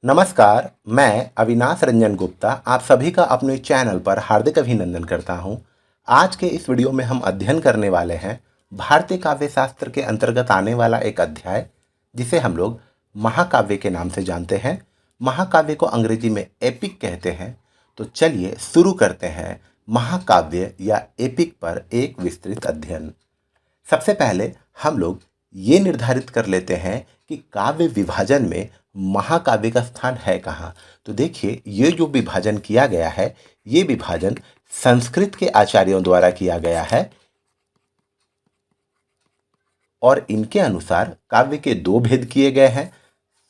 नमस्कार, मैं अविनाश रंजन गुप्ता आप सभी का अपने चैनल पर हार्दिक अभिनंदन करता हूं। आज के इस वीडियो में हम अध्ययन करने वाले हैं भारतीय काव्य शास्त्र के अंतर्गत आने वाला एक अध्याय जिसे हम लोग महाकाव्य के नाम से जानते हैं। महाकाव्य को अंग्रेजी में एपिक कहते हैं। तो चलिए शुरू करते हैं महाकाव्य या एपिक पर एक विस्तृत अध्ययन। सबसे पहले हम लोग ये निर्धारित कर लेते हैं कि काव्य विभाजन में महाकाव्य का स्थान है कहाँ। तो देखिए, ये जो विभाजन किया गया है, ये विभाजन संस्कृत के आचार्यों द्वारा किया गया है और इनके अनुसार काव्य के दो भेद किए गए हैं,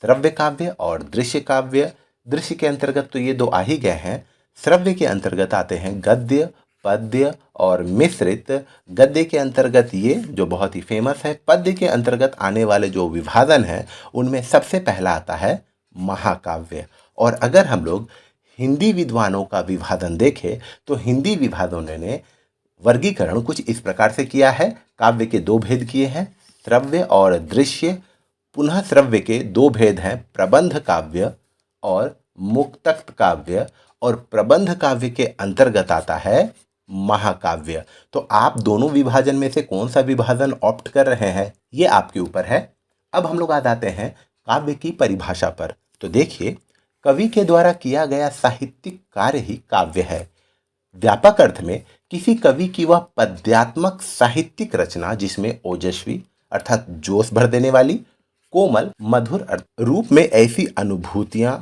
श्रव्य काव्य और दृश्य काव्य। दृश्य के अंतर्गत तो ये दो आ ही गए हैं। श्रव्य के अंतर्गत आते हैं गद्य, पद्य और मिश्रित। गद्य के अंतर्गत ये जो बहुत ही फेमस है। पद्य के अंतर्गत आने वाले जो विभाजन हैं उनमें सबसे पहला आता है महाकाव्य। और अगर हम लोग हिंदी विद्वानों का विभाजन देखें तो हिंदी विद्वानों ने वर्गीकरण कुछ इस प्रकार से किया है। काव्य के दो भेद किए हैं, श्रव्य और दृश्य। पुनः श्रव्य के दो भेद हैं, प्रबंध काव्य और मुक्तक काव्य। और प्रबंध काव्य के अंतर्गत आता है महाकाव्य। तो आप दोनों विभाजन में से कौन सा विभाजन ऑप्ट कर रहे हैं, ये आपके ऊपर है। अब हम लोग आ जाते हैं काव्य की परिभाषा पर। तो देखिए, कवि के द्वारा किया गया साहित्यिक कार्य ही काव्य है। व्यापक अर्थ में किसी कवि की वह पद्यात्मक साहित्यिक रचना जिसमें ओजस्वी अर्थात जोश भर देने वाली, कोमल मधुर रूप में ऐसी अनुभूतियां,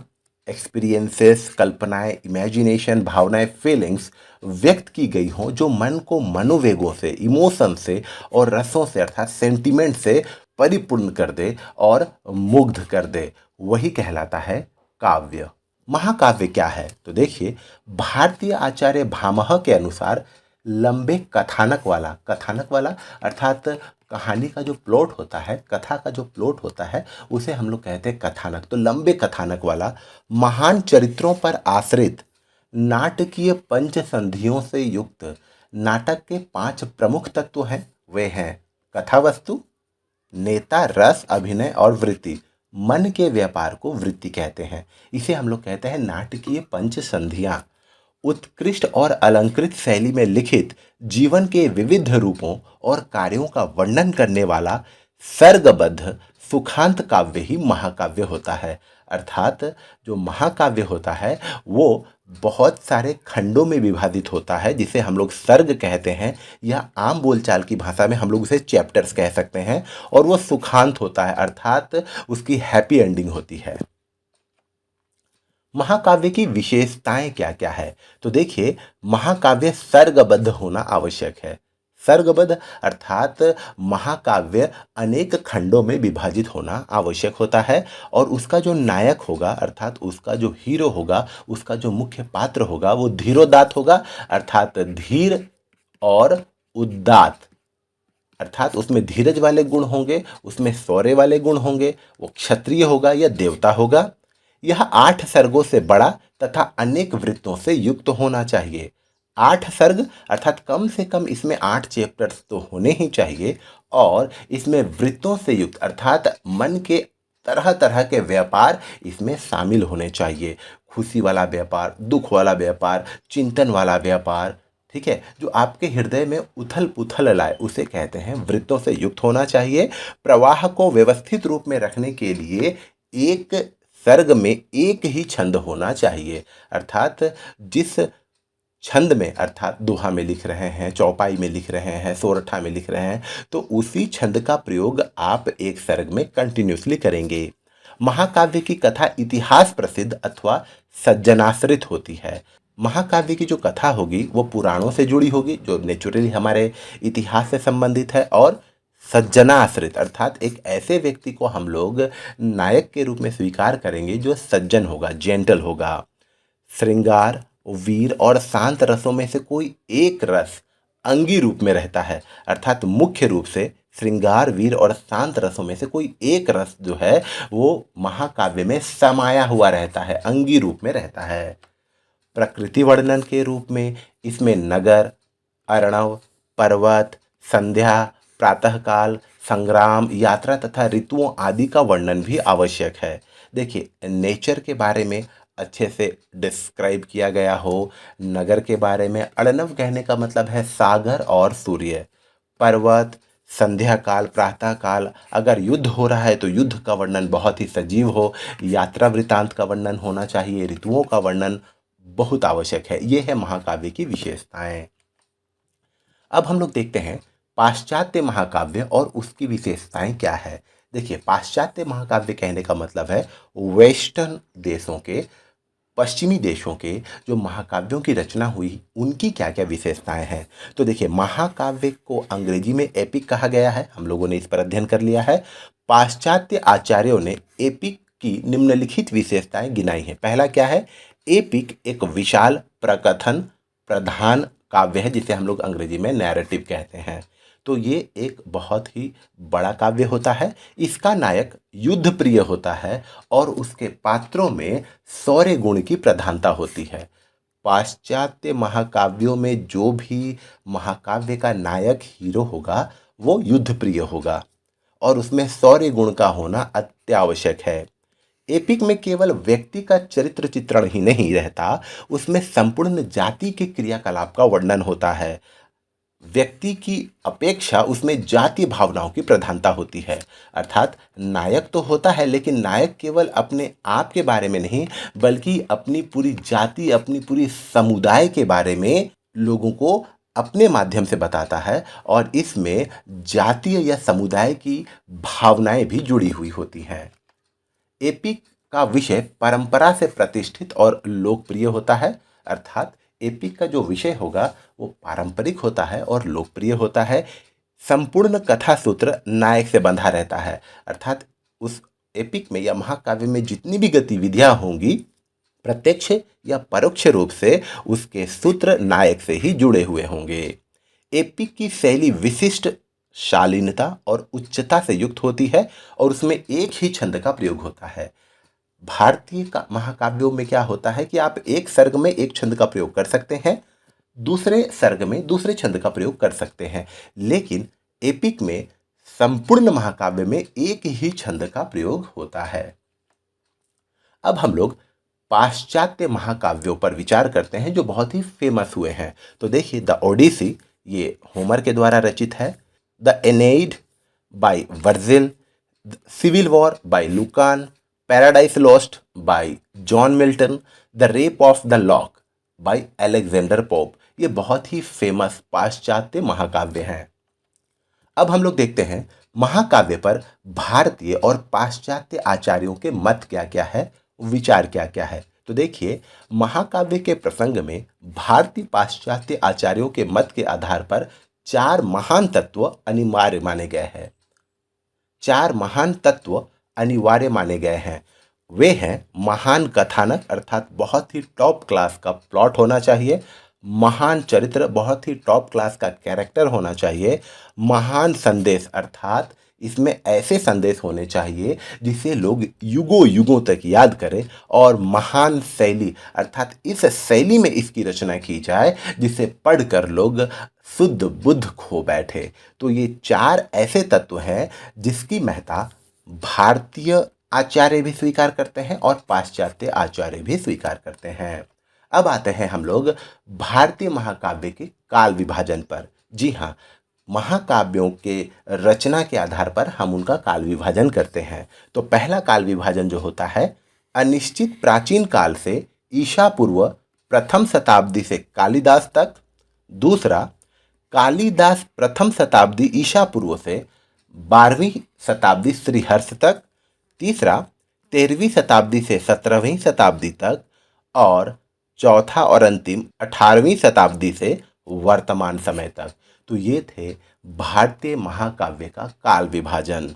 एक्सपीरियंसेस, कल्पनाएं, इमेजिनेशन, भावनाएं, फीलिंग्स व्यक्त की गई हों जो मन को मनोवेगों से, इमोशन से और रसों से अर्थात सेंटिमेंट से परिपूर्ण कर दे और मुग्ध कर दे, वही कहलाता है काव्य। महाकाव्य क्या है? तो देखिए, भारतीय आचार्य भामह के अनुसार लंबे कथानक वाला अर्थात कहानी का जो प्लॉट होता है, कथा का जो प्लॉट होता है, उसे हम लोग कहते हैं कथानक। तो लंबे कथानक वाला, महान चरित्रों पर आश्रित, नाटकीय पंच संधियों से युक्त नाटक के 5 प्रमुख तत्व हैं। वे हैं कथा वस्तु, नेता, रस, अभिनय और वृत्ति। मन के व्यापार को वृत्ति कहते हैं। इसे हम लोग कहते हैं नाटकीय पंच संधियां। उत्कृष्ट और अलंकृत शैली में लिखित जीवन के विविध रूपों और कार्यों का वर्णन करने वाला सर्गबद्ध सुखांत काव्य ही महाकाव्य होता है। अर्थात जो महाकाव्य होता है वो बहुत सारे खंडों में विभाजित होता है, जिसे हम लोग सर्ग कहते हैं, या आम बोलचाल की भाषा में हम लोग उसे चैप्टर्स कह सकते हैं। और वो सुखांत होता है अर्थात उसकी हैप्पी एंडिंग होती है। महाकाव्य की विशेषताएं क्या क्या है? तो देखिए, महाकाव्य सर्गबद्ध होना आवश्यक है। सर्गबद्ध अर्थात महाकाव्य अनेक खंडों में विभाजित होना आवश्यक होता है। और उसका जो नायक होगा अर्थात उसका जो हीरो होगा, उसका जो मुख्य पात्र होगा, वो धीरोदात्त होगा अर्थात धीर और उदात्त अर्थात उसमें धीरज वाले गुण होंगे, उसमें शौर्य वाले गुण होंगे। वो क्षत्रिय होगा या देवता होगा। यह 8 सर्गों से बड़ा तथा अनेक वृत्तों से युक्त होना चाहिए। 8 सर्ग अर्थात कम से कम इसमें 8 चैप्टर्स तो होने ही चाहिए। और इसमें वृत्तों से युक्त अर्थात मन के तरह तरह के व्यापार इसमें शामिल होने चाहिए। खुशी वाला व्यापार, दुख वाला व्यापार, चिंतन वाला व्यापार, ठीक है, जो आपके हृदय में उथल पुथल लाए, उसे कहते हैं वृत्तों से युक्त होना चाहिए। प्रवाह को व्यवस्थित रूप में रखने के लिए एक सर्ग में एक ही छंद होना चाहिए। अर्थात जिस छंद में अर्थात दोहा में लिख रहे हैं, चौपाई में लिख रहे हैं, सोरठा में लिख रहे हैं, तो उसी छंद का प्रयोग आप एक सर्ग में कंटिन्यूसली करेंगे। महाकाव्य की कथा इतिहास प्रसिद्ध अथवा सज्जनाश्रित होती है। महाकाव्य की जो कथा होगी वो पुराणों से जुड़ी होगी, जो नेचुरली हमारे इतिहास से संबंधित है। और सज्जना आश्रित अर्थात एक ऐसे व्यक्ति को हम लोग नायक के रूप में स्वीकार करेंगे जो सज्जन होगा, जेंटल होगा। श्रृंगार, वीर और शांत रसों में से कोई एक रस अंगी रूप में रहता है। अर्थात मुख्य रूप से श्रृंगार, वीर और शांत रसों में से कोई एक रस जो है वो महाकाव्य में समाया हुआ रहता है, अंगी रूप में रहता है। प्रकृति वर्णन के रूप में इसमें नगर, अर्णव, पर्वत, संध्या, प्रातःकाल, संग्राम, यात्रा तथा ऋतुओं आदि का वर्णन भी आवश्यक है। देखिए, नेचर के बारे में अच्छे से डिस्क्राइब किया गया हो, नगर के बारे में। अर्णव कहने का मतलब है सागर और सूर्य, पर्वत, संध्या काल, प्रातः काल। अगर युद्ध हो रहा है तो युद्ध का वर्णन बहुत ही सजीव हो, यात्रा वृतांत का वर्णन होना चाहिए, ऋतुओं का वर्णन बहुत आवश्यक है। ये है महाकाव्य की विशेषताएं। अब हम लोग देखते हैं पाश्चात्य महाकाव्य और उसकी विशेषताएं क्या है। देखिए, पाश्चात्य महाकाव्य कहने का मतलब है वेस्टर्न देशों के, पश्चिमी देशों के जो महाकाव्यों की रचना हुई उनकी क्या क्या विशेषताएं हैं। तो देखिए, महाकाव्य को अंग्रेजी में एपिक कहा गया है, हम लोगों ने इस पर अध्ययन कर लिया है। पाश्चात्य आचार्यों ने एपिक की निम्नलिखित विशेषताएं गिनाई हैं। पहला क्या है, एपिक एक विशाल प्रकथन प्रधान काव्य है, जिसे हम लोग अंग्रेजी में नैरेटिव कहते हैं। तो ये एक बहुत ही बड़ा काव्य होता है। इसका नायक युद्ध प्रिय होता है और उसके पात्रों में शौर्य गुण की प्रधानता होती है। पाश्चात्य महाकाव्यों में जो भी महाकाव्य का नायक हीरो होगा वो युद्ध प्रिय होगा और उसमें शौर्य गुण का होना अत्यावश्यक है। एपिक में केवल व्यक्ति का चरित्र चित्रण ही नहीं रहता, उसमें संपूर्ण जाति के क्रियाकलाप का वर्णन होता है। व्यक्ति की अपेक्षा उसमें जातीय भावनाओं की प्रधानता होती है। अर्थात नायक तो होता है, लेकिन नायक केवल अपने आप के बारे में नहीं, बल्कि अपनी पूरी जाति, अपनी पूरी समुदाय के बारे में लोगों को अपने माध्यम से बताता है और इसमें जातीय या समुदाय की भावनाएं भी जुड़ी हुई होती हैं। एपिक का विषय परंपरा से प्रतिष्ठित और लोकप्रिय होता है। अर्थात एपिक का जो विषय होगा वो पारंपरिक होता है और लोकप्रिय होता है। संपूर्ण कथा सूत्र नायक से बंधा रहता है। अर्थात उस एपिक में या महाकाव्य में जितनी भी गतिविधियां होंगी, प्रत्यक्ष या परोक्ष रूप से उसके सूत्र नायक से ही जुड़े हुए होंगे। एपिक की शैली विशिष्ट शालीनता और उच्चता से युक्त होती है और उसमें एक ही छंद का प्रयोग होता है। भारतीय महाकाव्यों में क्या होता है कि आप एक सर्ग में एक छंद का प्रयोग कर सकते हैं, दूसरे सर्ग में दूसरे छंद का प्रयोग कर सकते हैं, लेकिन एपिक में संपूर्ण महाकाव्य में एक ही छंद का प्रयोग होता है। अब हम लोग पाश्चात्य महाकाव्यों पर विचार करते हैं जो बहुत ही फेमस हुए हैं। तो देखिए, द ओडिसी ये होमर के द्वारा रचित है, the Aeneid by Virgil, civil war by Lucan, paradise lost by John Milton, the rape of the lock by Alexander Pope, ये बहुत ही फेमस पाश्चात्य महाकाव्य हैं। अब हम लोग देखते हैं महाकाव्य पर भारतीय और पाश्चात्य आचार्यों के मत क्या क्या है, विचार क्या क्या है। तो देखिए, महाकाव्य के प्रसंग में भारतीय पाश्चात्य आचार्यों के मत के आधार पर चार महान तत्व अनिवार्य माने गए हैं। चार महान तत्व अनिवार्य माने गए हैं। वे हैं महान कथानक, अर्थात बहुत ही टॉप क्लास का प्लॉट होना चाहिए, महान चरित्र, बहुत ही टॉप क्लास का कैरेक्टर होना चाहिए, महान संदेश, अर्थात इसमें ऐसे संदेश होने चाहिए जिसे लोग युगों युगों तक याद करें, और महान शैली, अर्थात इस शैली में इसकी रचना की जाए जिसे पढ़कर लोग शुद्ध बुद्ध खो बैठे। तो ये चार ऐसे तत्व हैं जिसकी महत्ता भारतीय आचार्य भी स्वीकार करते हैं और पाश्चात्य आचार्य भी स्वीकार करते हैं। अब आते हैं हम लोग भारतीय महाकाव्य के काल विभाजन पर। जी हाँ, महाकाव्यों के रचना के आधार पर हम उनका काल विभाजन करते हैं। तो पहला काल विभाजन जो होता है, अनिश्चित प्राचीन काल से ईसा पूर्व प्रथम शताब्दी से कालिदास तक। दूसरा, कालिदास प्रथम शताब्दी ईसा पूर्व से 12वीं शताब्दी श्रीहर्ष तक। तीसरा, 13वीं शताब्दी से 17वीं शताब्दी तक। और चौथा और अंतिम 18वीं शताब्दी से वर्तमान समय तक। तो ये थे भारतीय महाकाव्य का काल विभाजन।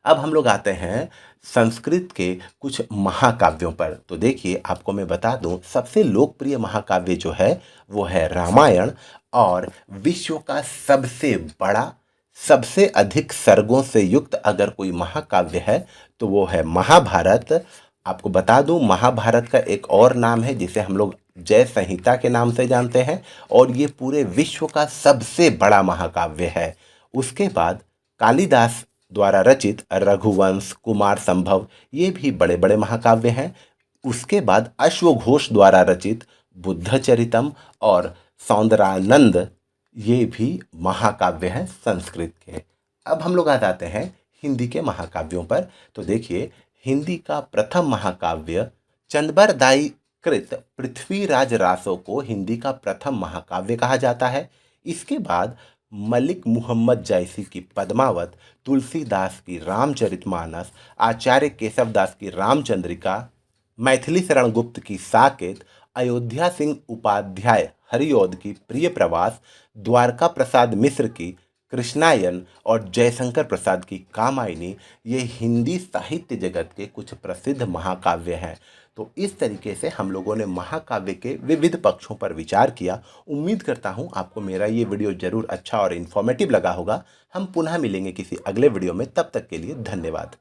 अब हम लोग आते हैं संस्कृत के कुछ महाकाव्यों पर। तो देखिए, आपको मैं बता दूं, सबसे लोकप्रिय महाकाव्य जो है वो है रामायण, और विश्व का सबसे बड़ा, सबसे अधिक सर्गों से युक्त अगर कोई महाकाव्य है तो वो है महाभारत। आपको बता दूं, महाभारत का एक और नाम है जिसे हम लोग जय संहिता के नाम से जानते हैं, और ये पूरे विश्व का सबसे बड़ा महाकाव्य है। उसके बाद कालिदास द्वारा रचित रघुवंश, कुमार संभव ये भी बड़े बड़े महाकाव्य हैं। उसके बाद अश्वघोष द्वारा रचित बुद्धचरितम और सौंदरानंद ये भी महाकाव्य हैं संस्कृत के। अब हम लोग आ जाते हैं हिंदी के महाकाव्यों पर। तो देखिए, हिंदी का प्रथम महाकाव्य चंदबरदाई कृत पृथ्वीराज रासो को हिंदी का प्रथम महाकाव्य कहा जाता है। इसके बाद मलिक मुहम्मद जैसी की पद्मावत, तुलसीदास की रामचरितमानस, आचार्य केशवदास की रामचंद्रिका, मैथिली शरण गुप्त की साकेत, अयोध्या सिंह उपाध्याय हरिऔध की प्रिय प्रवास, द्वारका प्रसाद मिश्र की कृष्णायन और जयशंकर प्रसाद की कामायनी ये हिंदी साहित्य जगत के कुछ प्रसिद्ध महाकाव्य हैं। तो इस तरीके से हम लोगों ने महाकाव्य के विविध पक्षों पर विचार किया। उम्मीद करता हूँ आपको मेरा ये वीडियो जरूर अच्छा और इन्फॉर्मेटिव लगा होगा। हम पुनः मिलेंगे किसी अगले वीडियो में, तब तक के लिए धन्यवाद।